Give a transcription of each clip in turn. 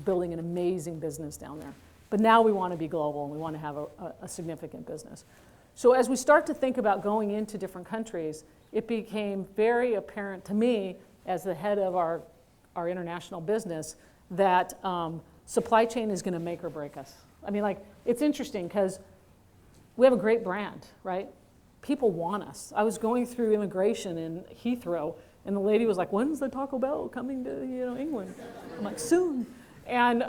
building an amazing business down there. But now we want to be global and we want to have a significant business. So as we start to think about going into different countries, it became very apparent to me as the head of our international business that supply chain is going to make or break us. I mean, like, it's interesting because we have a great brand, right? People want us. I was going through immigration in Heathrow, and the lady was like, "When's the Taco Bell coming to England?" I'm like, "Soon." And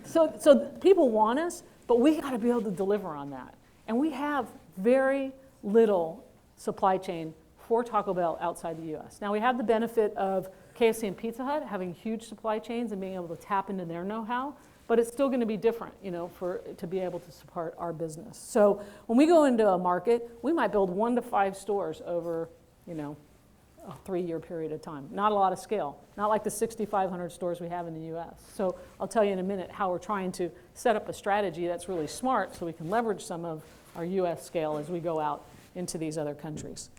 so people want us, but we got to be able to deliver on that. And we have very little supply chain for Taco Bell outside the U.S. Now, we have the benefit of KFC and Pizza Hut having huge supply chains and being able to tap into their know-how, but it's still going to be different, to be able to support our business. So when we go into a market, we might build 1 to 5 stores over, a 3-year period of time. Not a lot of scale, not like the 6,500 stores we have in the U.S. So I'll tell you in a minute how we're trying to set up a strategy that's really smart so we can leverage some of our U.S. scale as we go out into these other countries.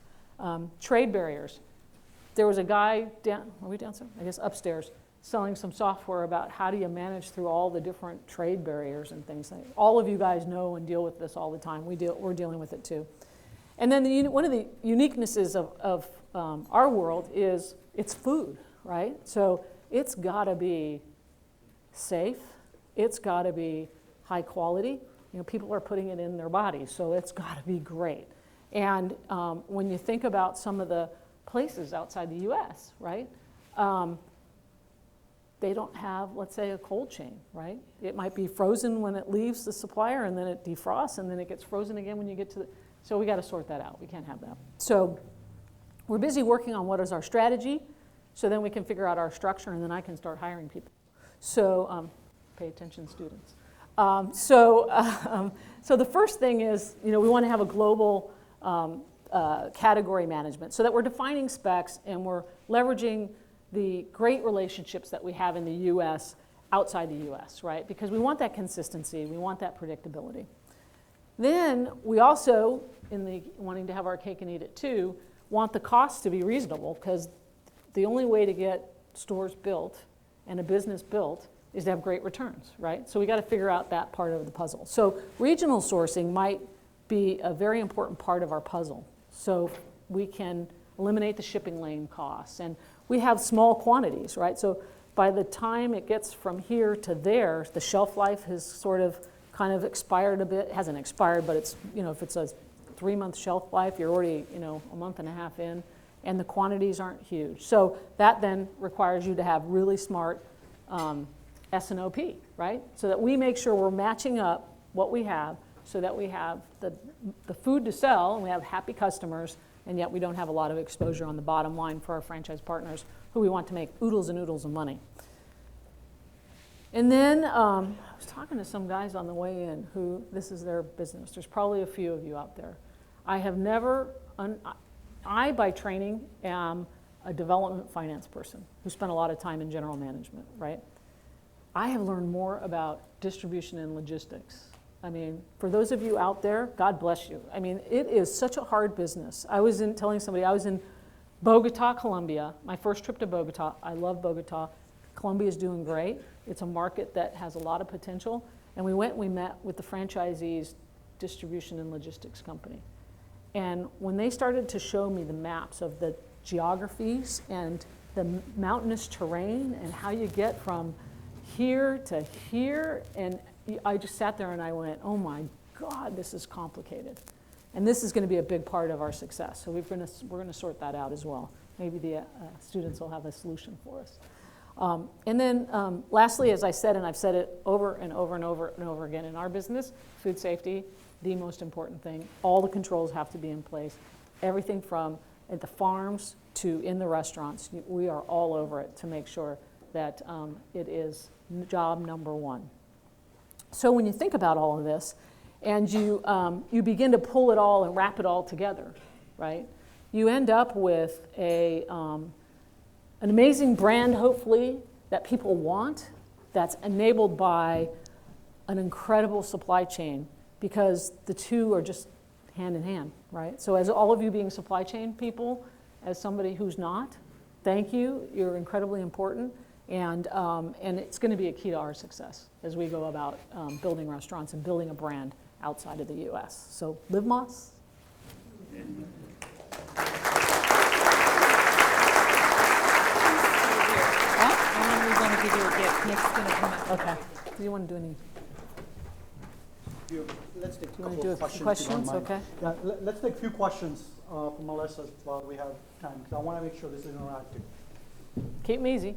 Trade barriers. There was a guy upstairs, selling some software about how do you manage through all the different trade barriers and things. All of you guys know and deal with this all the time. We're dealing with it too. And then one of the uniquenesses of our world is it's food, right? So it's got to be safe. It's got to be high quality. People are putting it in their bodies, so it's got to be great. And when you think about some of the places outside the U.S., right? They don't have, let's say, a cold chain, right? It might be frozen when it leaves the supplier, and then it defrosts, and then it gets frozen again when you get to the... So we got to sort that out. We can't have that. So we're busy working on what is our strategy, so then we can figure out our structure, and then I can start hiring people. So pay attention, students. So the first thing is, we want to have a global category management so that we're defining specs and we're leveraging the great relationships that we have in the U.S. outside the U.S., right? Because we want that consistency, we want that predictability. Then we also, wanting to have our cake and eat it too, want the cost to be reasonable, because the only way to get stores built and a business built is to have great returns, right? So we got to figure out that part of the puzzle. So regional sourcing might be a very important part of our puzzle. So we can eliminate the shipping lane costs, and we have small quantities, right? So by the time it gets from here to there, the shelf life has kind of expired a bit. It hasn't expired, but it's, if it's a 3-month shelf life, you're already, a month and a half in, and the quantities aren't huge. So that then requires you to have really smart S&OP, right? So that we make sure we're matching up what we have so that we have the food to sell and we have happy customers, and yet we don't have a lot of exposure on the bottom line for our franchise partners who we want to make oodles and oodles of money. And then I was talking to some guys on the way in who this is their business. There's probably a few of you out there. I have never, I by training am a development finance person who spent a lot of time in general management, right? I have learned more about distribution and logistics. I mean, for those of you out there, God bless you. I mean, it is such a hard business. I was telling somebody, I was in Bogota, Colombia, my first trip to Bogota. I love Bogota. Colombia is doing great. It's a market that has a lot of potential. And we met with the franchisees distribution and logistics company. And when they started to show me the maps of the geographies and the mountainous terrain and how you get from here to here, and I just sat there and I went, oh my God, this is complicated. And this is going to be a big part of our success. So we're going to sort that out as well. Maybe the students will have a solution for us. And then lastly, as I said, and I've said it over and over and over and over again in our business, food safety, the most important thing. All the controls have to be in place. Everything from at the farms to in the restaurants, we are all over it to make sure that it is job number one. So when you think about all of this, and you begin to pull it all and wrap it all together, right? You end up with an amazing brand, hopefully, that people want, that's enabled by an incredible supply chain, because the two are just hand in hand, right? So as all of you being supply chain people, as somebody who's not, thank you, you're incredibly important. And it's going to be a key to our success as we go about building restaurants and building a brand outside of the U.S. So live Moss. And then we want to give you a gift. Nick's going to come up. Okay. Do you want to do any? Let's take a You want couple to of do a few questions. questions? if you don't mind. Okay. Yeah, let's take a few questions from Melissa while we have time, because I want to make sure this is interactive. Keep them easy.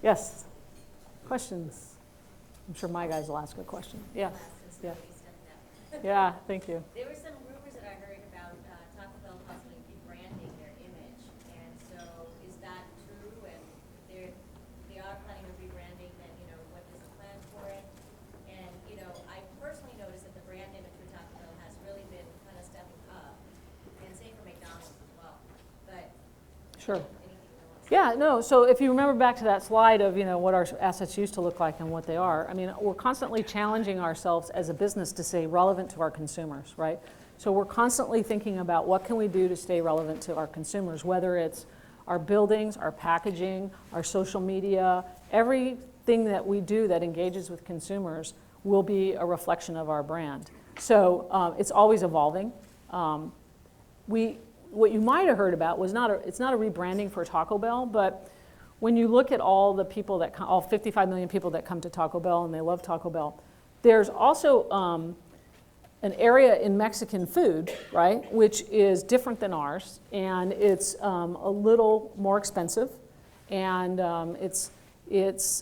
Yes. Questions? I'm sure my guys will ask a question. Yeah. Yeah. Yeah. Thank you. There were some rumors that I heard about Taco Bell possibly rebranding their image, and so is that true? And they are planning on rebranding, then what is the plan for it? And I personally noticed that the brand image for Taco Bell has really been kind of stepping up, and same for McDonald's as well. But Sure. anything you want to say? Yeah, no, so if you remember back to that slide of, what our assets used to look like and what they are, I mean, we're constantly challenging ourselves as a business to stay relevant to our consumers, right? So we're constantly thinking about what can we do to stay relevant to our consumers, whether it's our buildings, our packaging, our social media, everything that we do that engages with consumers will be a reflection of our brand. So it's always evolving. What you might have heard about was it's not a rebranding for Taco Bell, but when you look at all the people that all 55 million people that come to Taco Bell and they love Taco Bell, there's also an area in Mexican food, right, which is different than ours, and it's a little more expensive, and it's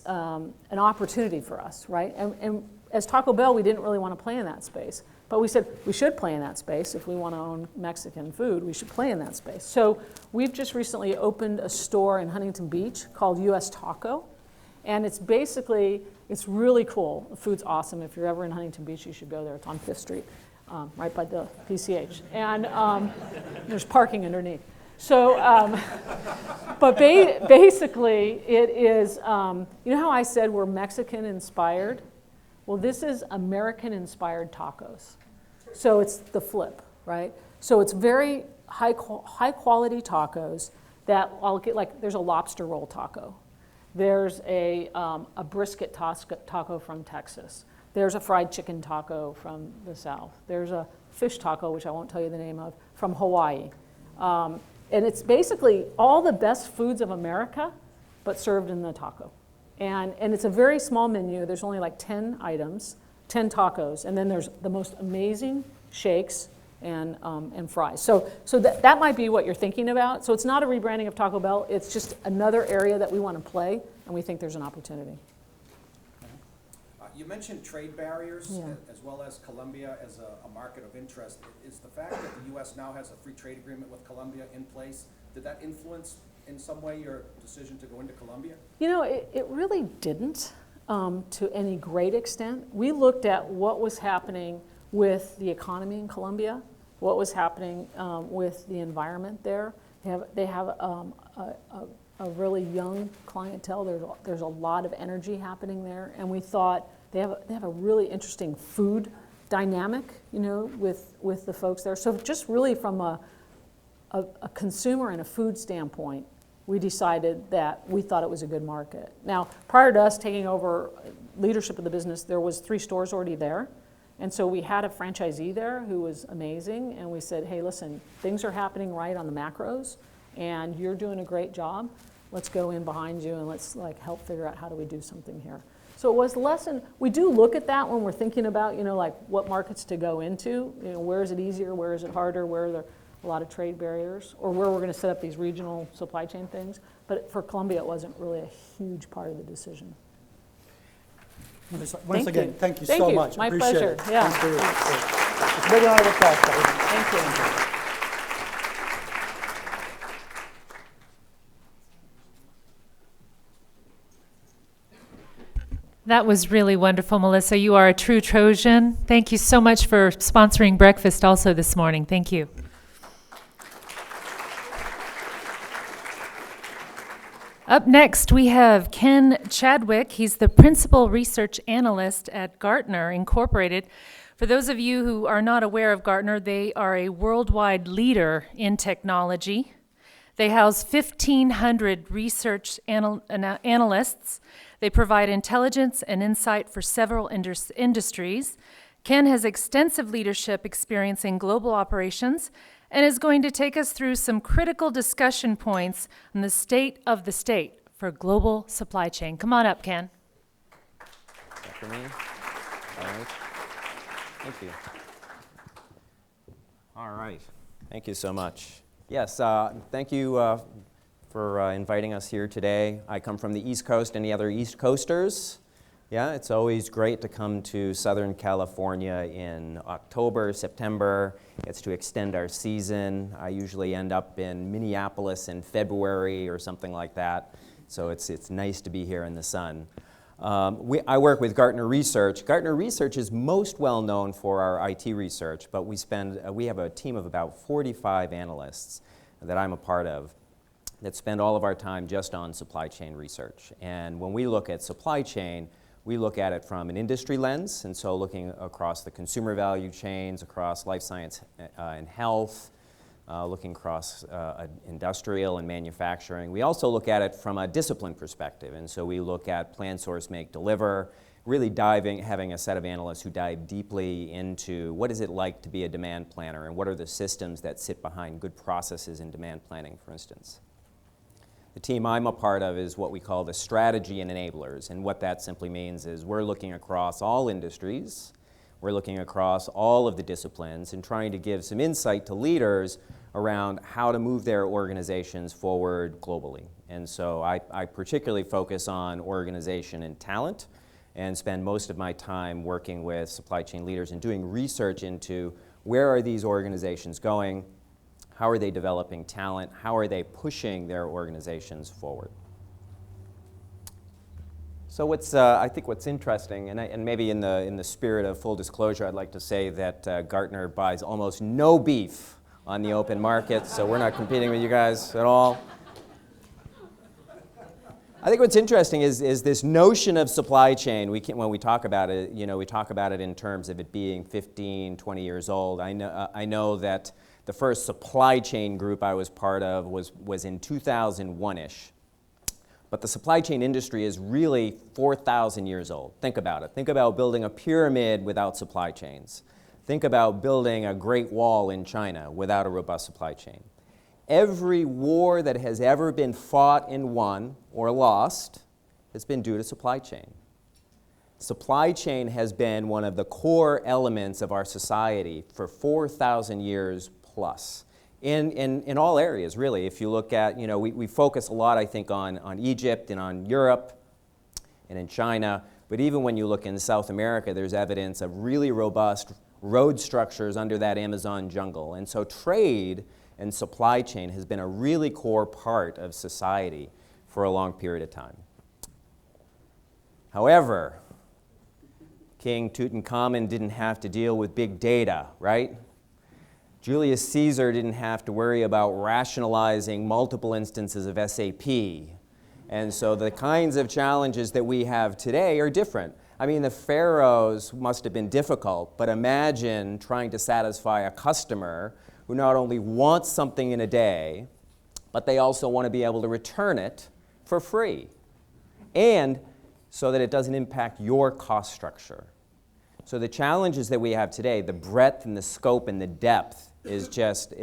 an opportunity for us, right? And as Taco Bell, we didn't really want to play in that space. But we said we should play in that space. If we want to own Mexican food, we should play in that space. So we've just recently opened a store in Huntington Beach called US Taco. And it's really cool. The food's awesome. If you're ever in Huntington Beach, you should go there. It's on 5th Street, right by the PCH. And there's parking underneath. So, but basically it is, you know how I said we're Mexican inspired? Well, this is American-inspired tacos. So it's the flip, right? So it's very high-quality tacos that I'll get, like there's a lobster roll taco. There's a brisket taco from Texas. There's a fried chicken taco from the South. There's a fish taco, which I won't tell you the name of, from Hawaii. And it's basically all the best foods of America, but served in the taco. And it's a very small menu. There's only like 10 items, 10 tacos, and then there's the most amazing shakes and fries. So that might be what you're thinking about. So it's not a rebranding of Taco Bell. It's just another area that we want to play, and we think there's an opportunity. You mentioned trade barriers, Yeah. as well as Colombia as a market of interest. Is the fact that the U.S. now has a free trade agreement with Colombia in place, did that influence in some way your decision to go into Colombia? It really didn't to any great extent. We looked at what was happening with the economy in Colombia, what was happening with the environment there. They have a really young clientele. There's a lot of energy happening there, and we thought they have a really interesting food dynamic, with the folks there. So just really from a consumer and a food standpoint, we decided that we thought it was a good market. Now, prior to us taking over leadership of the business, there was 3 stores already there. And so we had a franchisee there who was amazing, and we said, hey, listen, things are happening right on the macros, and you're doing a great job. Let's go in behind you and let's help figure out how do we do something here. So it was we do look at that when we're thinking about, what markets to go into, where is it easier, where is it harder, where are there a lot of trade barriers, or where we're going to set up these regional supply chain things. But for Colombia, it wasn't really a huge part of the decision. Once again, thank you so Thank you. much. My Appreciate pleasure. It. Yeah. Thank you. It's a big round of applause. Thank you. That was really wonderful, Melissa. You are a true Trojan. Thank you so much for sponsoring breakfast also this morning. Thank you. Up next, we have Ken Chadwick. He's the Principal Research Analyst at Gartner Incorporated. For those of you who are not aware of Gartner, they are a worldwide leader in technology. They house 1,500 research analysts. They provide intelligence and insight for several industries. Ken has extensive leadership experience in global operations and is going to take us through some critical discussion points on the state of the state for global supply chain. Come on up, Ken. After me. All right. Thank you. All right. Thank you so much. Yes, thank you for inviting us here today. I come from the East Coast. Any other East Coasters? Yeah, it's always great to come to Southern California in October, September. It's to extend our season. I usually end up in Minneapolis in February or something like that. So it's nice to be here in the sun. I work with Gartner Research. Gartner Research is most well known for our IT research, but we have a team of about 45 analysts that I'm a part of that spend all of our time just on supply chain research. And when we look at supply chain, we look at it from an industry lens, and so looking across the consumer value chains, across life science and health, looking across industrial and manufacturing. We also look at it from a discipline perspective, and so we look at plan, source, make, deliver, really having a set of analysts who dive deeply into what is it like to be a demand planner and what are the systems that sit behind good processes in demand planning, for instance. The team I'm a part of is what we call the strategy and enablers, and what that simply means is we're looking across all industries, we're looking across all of the disciplines and trying to give some insight to leaders around how to move their organizations forward globally. And so I particularly focus on organization and talent and spend most of my time working with supply chain leaders and doing research into where are these organizations going, how are they developing talent, how are they pushing their organizations forward. So I think what's interesting, and maybe in the spirit of full disclosure, I'd like to say that Gartner buys almost no beef on the open market, so we're not competing with you guys at all. I think what's interesting is this notion of supply chain. When we talk about it, we talk about it in terms of it being 15, 20 years old. I know that the first supply chain group I was part of was in 2001-ish. But the supply chain industry is really 4,000 years old. Think about it. Think about building a pyramid without supply chains. Think about building a Great Wall in China without a robust supply chain. Every war that has ever been fought and won or lost has been due to supply chain. Supply chain has been one of the core elements of our society for 4,000 years plus. In all areas, really. If you look at, we focus a lot, I think, on Egypt and on Europe and in China, but even when you look in South America, there's evidence of really robust road structures under that Amazon jungle. And so trade and supply chain has been a really core part of society for a long period of time. However, King Tutankhamun didn't have to deal with big data, right? Julius Caesar didn't have to worry about rationalizing multiple instances of SAP. And so the kinds of challenges that we have today are different. I mean, the pharaohs must have been difficult, but imagine trying to satisfy a customer who not only wants something in a day, but they also want to be able to return it for free, and so that it doesn't impact your cost structure. So the challenges that we have today, the breadth and the scope and the depth is just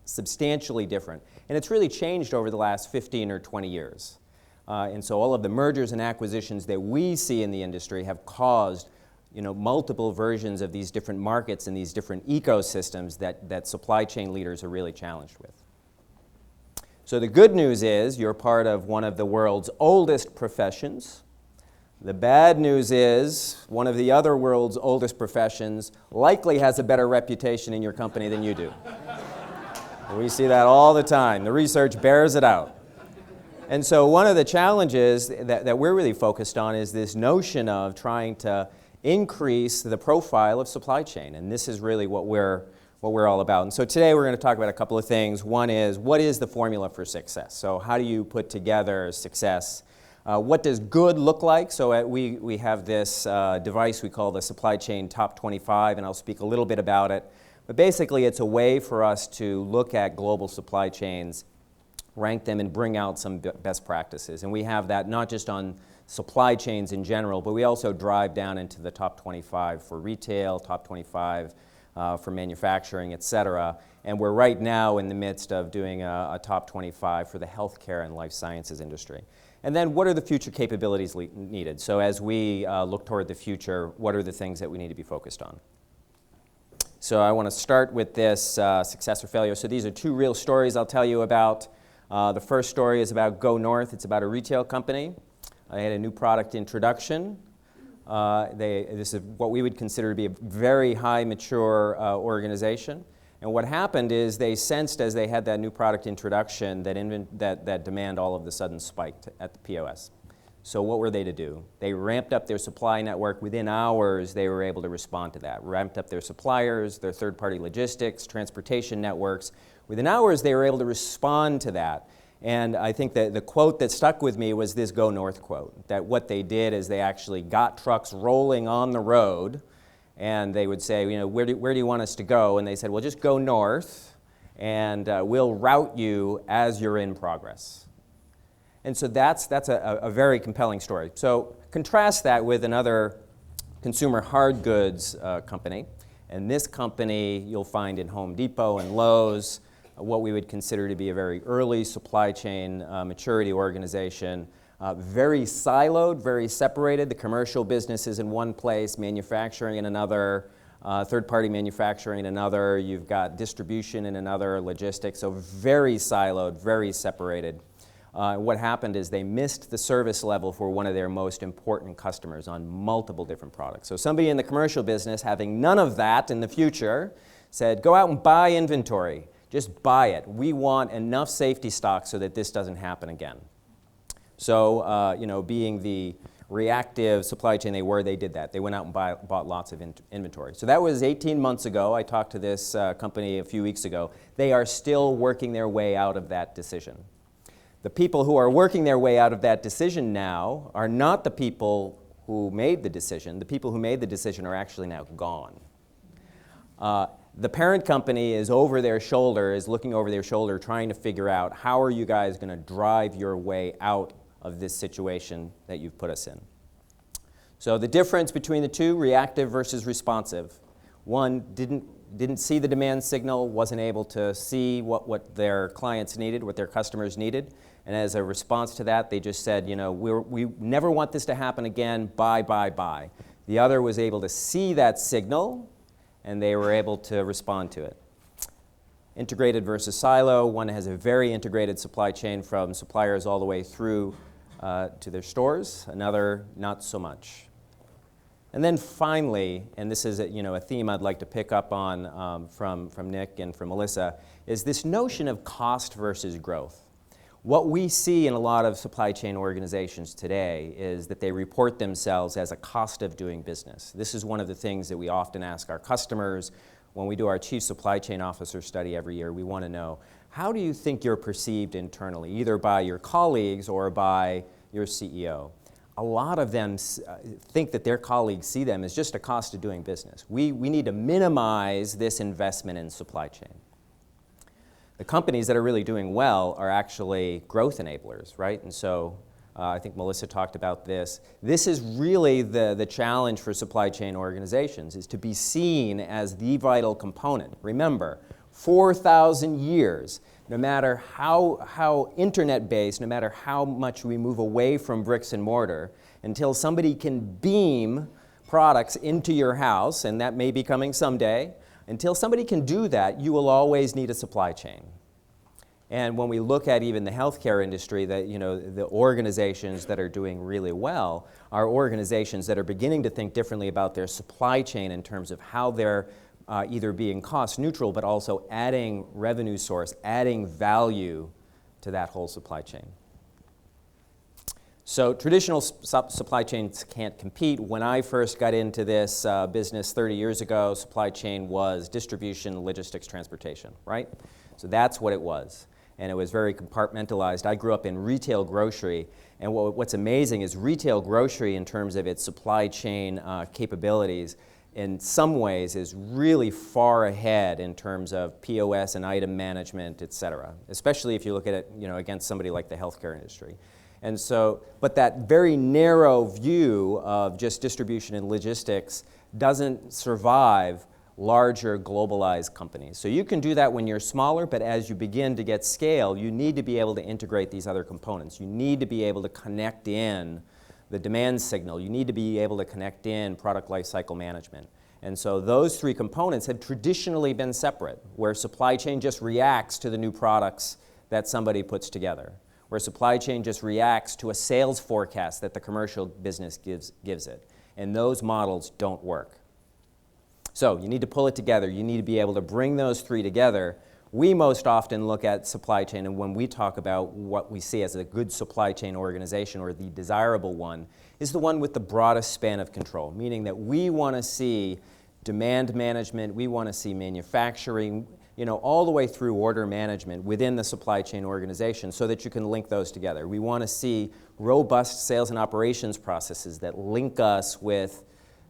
substantially different. And it's really changed over the last 15 or 20 years. And so all of the mergers and acquisitions that we see in the industry have caused multiple versions of these different markets and these different ecosystems that supply chain leaders are really challenged with. So the good news is you're part of one of the world's oldest professions. The bad news is one of the other world's oldest professions likely has a better reputation in your company than you do. We see that all the time. The research bears it out. And so one of the challenges that we're really focused on is this notion of trying to increase the profile of supply chain. And this is really what we're all about. And so today we're going to talk about a couple of things. One is, what is the formula for success? So how do you put together success? What does good look like? So we have this device we call the Supply Chain Top 25, and I'll speak a little bit about it. But basically, it's a way for us to look at global supply chains, rank them, and bring out some best practices. And we have that not just on supply chains in general, but we also drive down into the top 25 for retail, top 25 for manufacturing, et cetera. And we're right now in the midst of doing a top 25 for the healthcare and life sciences industry. And then what are the future capabilities needed? So as we look toward the future, what are the things that we need to be focused on? So I want to start with this success or failure. So these are two real stories I'll tell you about. The first story is about Go North. It's about a retail company. I had a new product introduction. This is what we would consider to be a very high mature organization. And what happened is they sensed as they had that new product introduction that demand all of a sudden spiked at the POS. So what were they to do? They ramped up their supply network. Within hours, they were able to respond to that. Ramped up their suppliers, their third-party logistics, transportation networks. Within hours, they were able to respond to that. And I think that the quote that stuck with me was this Go North quote, that what they did is they actually got trucks rolling on the road, and they would say, you know, where do you want us to go? And they said, well, just go north, and we'll route you as you're in progress. And so that's a very compelling story. So contrast that with another consumer hard goods company. And this company you'll find in Home Depot and Lowe's, what we would consider to be a very early supply chain maturity organization. Very siloed, very separated. The commercial business is in one place, manufacturing in another, third-party manufacturing in another. You've got distribution in another, logistics. So very siloed, very separated. What happened is they missed the service level for one of their most important customers on multiple different products. So somebody in the commercial business, having none of that in the future, said, go out and buy inventory. Just buy it. We want enough safety stock so that this doesn't happen again. So, being the reactive supply chain they did that. They went out and bought lots of inventory. So that was 18 months ago. I talked to this company a few weeks ago. They are still working their way out of that decision. The people who are working their way out of that decision now are not the people who made the decision. The people who made the decision are actually now gone. The parent company is over their shoulder, is looking over their shoulder, trying to figure out how are you guys going to drive your way out of this situation that you've put us in. So the difference between the two, reactive versus responsive. One didn't see the demand signal, wasn't able to see what their clients needed, what their customers needed. And as a response to that, they just said, we never want this to happen again, buy, buy, buy. The other was able to see that signal, and they were able to respond to it. Integrated versus silo. One has a very integrated supply chain from suppliers all the way through to their stores. Another, not so much. And then finally, and this is a theme I'd like to pick up on from Nick and from Melissa, is this notion of cost versus growth. What we see in a lot of supply chain organizations today is that they report themselves as a cost of doing business. This is one of the things that we often ask our customers when we do our Chief Supply Chain Officer study every year. We want to know, how do you think you're perceived internally, either by your colleagues or by your CEO? A lot of them think that their colleagues see them as just a cost of doing business. We need to minimize this investment in supply chain. The companies that are really doing well are actually growth enablers, right? And so I think Melissa talked about this. This is really the challenge for supply chain organizations, is to be seen as the vital component. Remember, 4,000 years, no matter how internet-based, no matter how much we move away from bricks and mortar, until somebody can beam products into your house, and that may be coming someday, until somebody can do that, you will always need a supply chain. And when we look at even the healthcare industry, the organizations that are doing really well are organizations that are beginning to think differently about their supply chain in terms of how they're either being cost neutral, but also adding revenue source, adding value to that whole supply chain. So traditional supply chains can't compete. When I first got into this business 30 years ago, supply chain was distribution, logistics, transportation, right? So that's what it was. And it was very compartmentalized. I grew up in retail grocery, and what's amazing is retail grocery in terms of its supply chain capabilities in some ways is really far ahead in terms of POS and item management, et cetera, especially if you look at it, against somebody like the healthcare industry. And so, but that very narrow view of just distribution and logistics doesn't survive larger globalized companies. So you can do that when you're smaller, but as you begin to get scale, you need to be able to integrate these other components. You need to be able to connect in the demand signal. You need to be able to connect in product lifecycle management. And so those three components have traditionally been separate, where supply chain just reacts to the new products that somebody puts together, where supply chain just reacts to a sales forecast that the commercial business gives it. And those models don't work. So you need to pull it together. You need to be able to bring those three together. We most often look at supply chain, and when we talk about what we see as a good supply chain organization, or the desirable one, is the one with the broadest span of control, meaning that we want to see demand management, we want to see manufacturing, all the way through order management within the supply chain organization so that you can link those together. We want to see robust sales and operations processes that link us with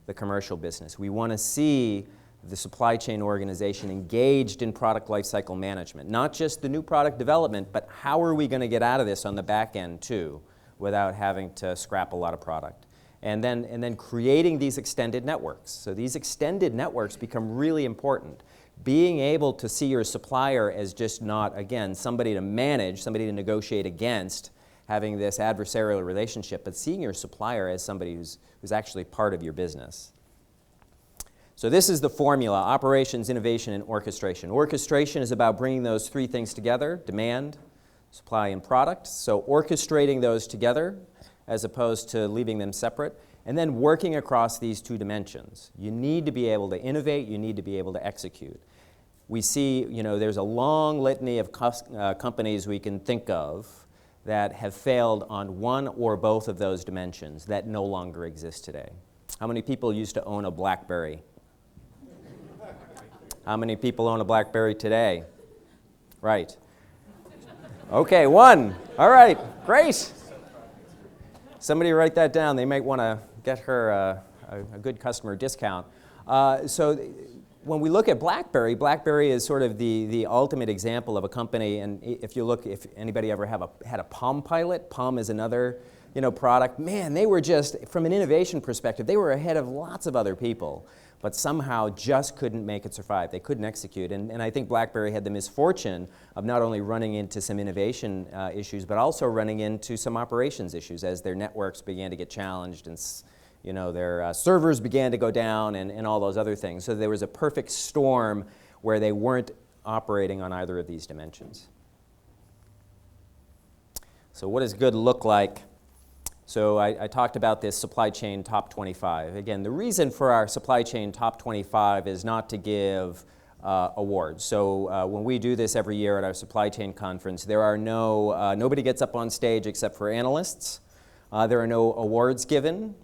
the commercial business. We want to see the supply chain organization engaged in product lifecycle management, not just the new product development, but how are we going to get out of this on the back end too, without having to scrap a lot of product. And then creating these extended networks. So these extended networks become really important. Being able to see your supplier as just not, again, somebody to manage, somebody to negotiate against, having this adversarial relationship, but seeing your supplier as somebody who's actually part of your business. So this is the formula: operations, innovation, and orchestration. Orchestration is about bringing those three things together: demand, supply, and product. So orchestrating those together as opposed to leaving them separate, and then working across these two dimensions. You need to be able to innovate, you need to be able to execute. We see, there's a long litany of companies we can think of that have failed on one or both of those dimensions that no longer exist today. How many people used to own a BlackBerry? How many people own a BlackBerry today? Right. Okay, one. All right, great. Somebody write that down. They might want to get her a good customer discount. When we look at BlackBerry, BlackBerry is sort of the ultimate example of a company. And if anybody ever had a Palm Pilot, Palm is another product. Man, they were just, from an innovation perspective, they were ahead of lots of other people, but somehow just couldn't make it survive. They couldn't execute. And I think BlackBerry had the misfortune of not only running into some innovation issues, but also running into some operations issues as their networks began to get challenged and their servers began to go down and all those other things. So there was a perfect storm where they weren't operating on either of these dimensions. So what does good look like? So I talked about this supply chain top 25. Again, the reason for our supply chain top 25 is not to give awards. So when we do this every year at our supply chain conference, there are nobody gets up on stage except for analysts. There are no awards given.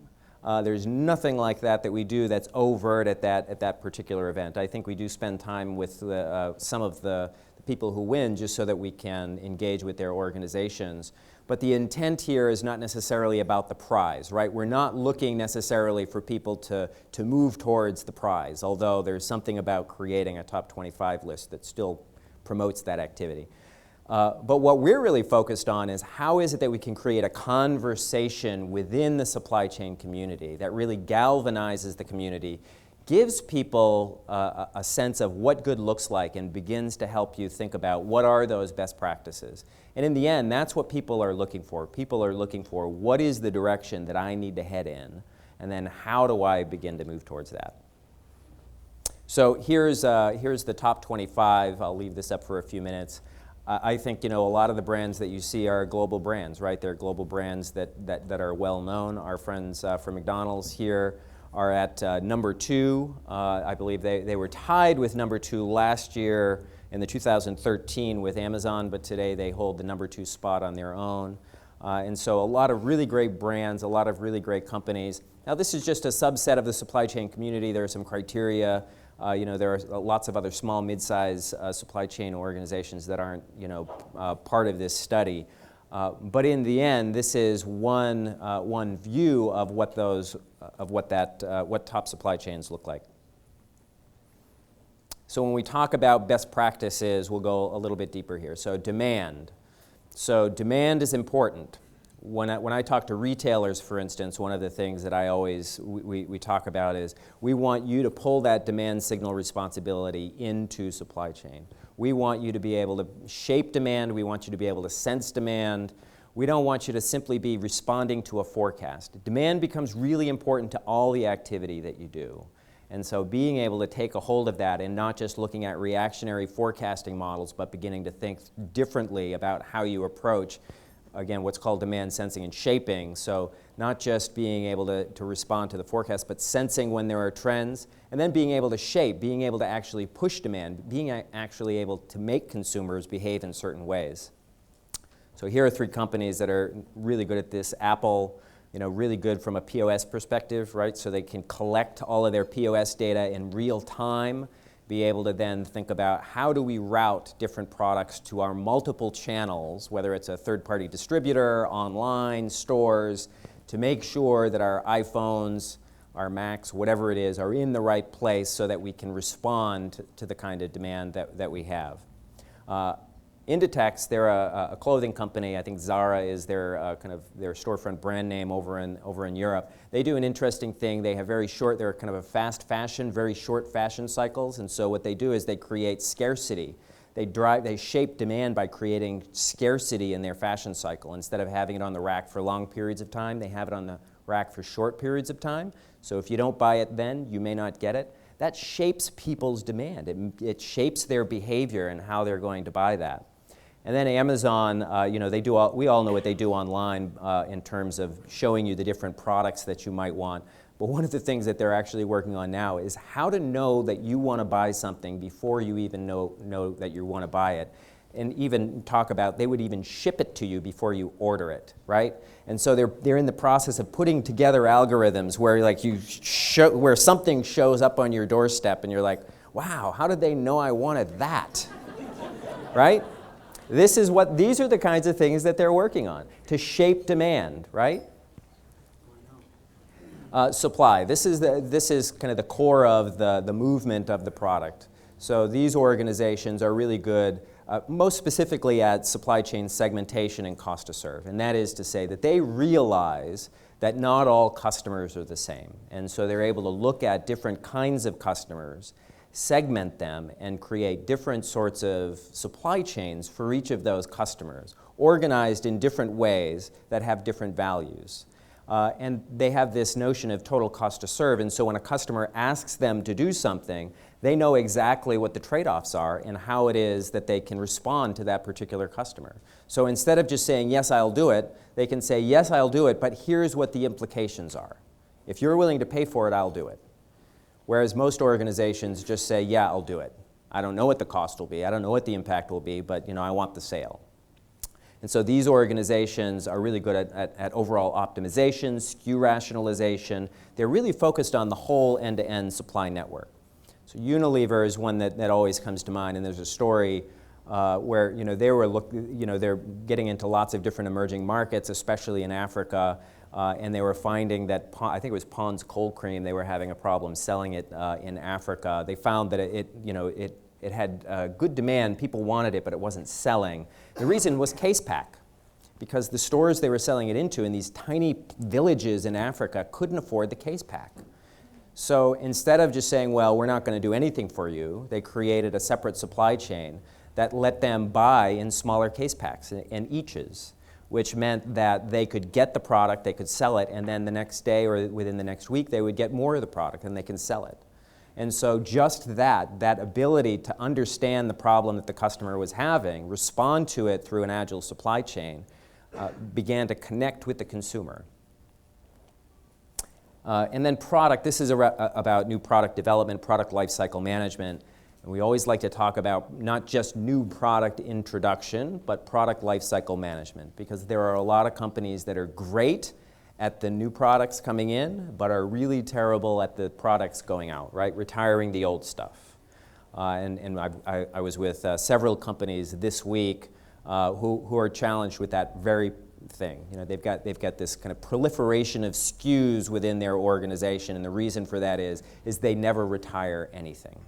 There's nothing like that we do that's overt at that particular event. I think we do spend time with some of the people who win just so that we can engage with their organizations. But the intent here is not necessarily about the prize, right? We're not looking necessarily for people to move towards the prize, although there's something about creating a top 25 list that still promotes that activity. But what we're really focused on is how is it that we can create a conversation within the supply chain community that really galvanizes the community, gives people a sense of what good looks like, and begins to help you think about what are those best practices. And in the end, that's what people are looking for. People are looking for what is the direction that I need to head in, and then how do I begin to move towards that. So here's the top 25. I'll leave this up for a few minutes. I think a lot of the brands that you see are global brands, right? They're global brands that are well known. Our friends from McDonald's here are at number 2. I believe they were tied with number 2 last year in the 2013 with Amazon, but today they hold the number 2 spot on their own. And so a lot of really great brands, a lot of really great companies. Now this is just a subset of the supply chain community. There are some criteria. There are lots of other small, mid-size supply chain organizations that aren't, part of this study. But in the end, this is one view of what what top supply chains look like. So when we talk about best practices, we'll go a little bit deeper here. So demand. So demand is important. When I talk to retailers, for instance, one of the things that we talk about is we want you to pull that demand signal responsibility into supply chain. We want you to be able to shape demand. We want you to be able to sense demand. We don't want you to simply be responding to a forecast. Demand becomes really important to all the activity that you do. And so being able to take a hold of that and not just looking at reactionary forecasting models, but beginning to think differently about how you approach, again, what's called demand sensing and shaping. So not just being able to respond to the forecast, but sensing when there are trends, and then being able to shape, being able to actually push demand, being actually able to make consumers behave in certain ways. So here are 3 companies that are really good at this. Apple, really good from a POS perspective, right? So they can collect all of their POS data in real time, be able to then think about how do we route different products to our multiple channels, whether it's a third-party distributor, online, stores, to make sure that our iPhones, our Macs, whatever it is, are in the right place so that we can respond to the kind of demand that we have. Inditex, they're a clothing company. I think Zara is their their storefront brand name over in Europe. They do an interesting thing. They have they're kind of a fast fashion, very short fashion cycles. And so what they do is they create scarcity. They shape demand by creating scarcity in their fashion cycle. Instead of having it on the rack for long periods of time, they have it on the rack for short periods of time. So if you don't buy it then, you may not get it. That shapes people's demand. It shapes their behavior and how they're going to buy that. And then Amazon, we all know what they do online in terms of showing you the different products that you might want. But one of the things that they're actually working on now is how to know that you want to buy something before you even know that you want to buy it. And even talk about, they would even ship it to you before you order it, right? And so they're in the process of putting together algorithms where where something shows up on your doorstep and you're like, wow, how did they know I wanted that, right? These are the kinds of things that they're working on to shape demand, right? Supply. This is kind of the core of the movement of the product. So these organizations are really good, most specifically at supply chain segmentation and cost to serve. And that is to say that they realize that not all customers are the same. And so they're able to look at different kinds of customers, segment them, and create different sorts of supply chains for each of those customers, organized in different ways that have different values. And they have this notion of total cost to serve, and so when a customer asks them to do something, they know exactly what the trade-offs are and how it is that they can respond to that particular customer. So instead of just saying, yes, I'll do it, they can say, yes, I'll do it, but here's what the implications are. If you're willing to pay for it, I'll do it. Whereas most organizations just say, yeah, I'll do it. I don't know what the cost will be. I don't know what the impact will be, but I want the sale. And so these organizations are really good at overall optimization, SKU rationalization. They're really focused on the whole end-to-end supply network. So Unilever is one that always comes to mind, and there's a story where they're getting into lots of different emerging markets, especially in Africa. And they were finding that, I think it was Pond's cold cream, they were having a problem selling it in Africa. They found that it had good demand, people wanted it, but it wasn't selling. The reason was case pack, because the stores they were selling it into in these tiny villages in Africa couldn't afford the case pack. So instead of just saying, well, we're not going to do anything for you, they created a separate supply chain that let them buy in smaller case packs and eaches, which meant that they could get the product, they could sell it, and then the next day or within the next week, they would get more of the product and they can sell it. And so just that ability to understand the problem that the customer was having, respond to it through an agile supply chain, began to connect with the consumer. And then product, this is about new product development, product lifecycle management. And we always like to talk about not just new product introduction, but product lifecycle management, because there are a lot of companies that are great at the new products coming in, but are really terrible at the products going out, right? Retiring the old stuff. And I was with several companies this week who are challenged with that very thing. You know, they've got this kind of proliferation of SKUs within their organization, and the reason for that is they never retire anything.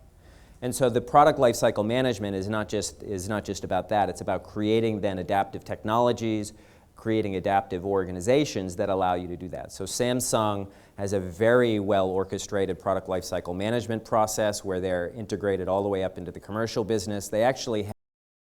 And so the product lifecycle management is not just about that. It's about creating then adaptive technologies, creating adaptive organizations that allow you to do that. So Samsung has a very well orchestrated product lifecycle management process where they're integrated all the way up into the commercial business. They actually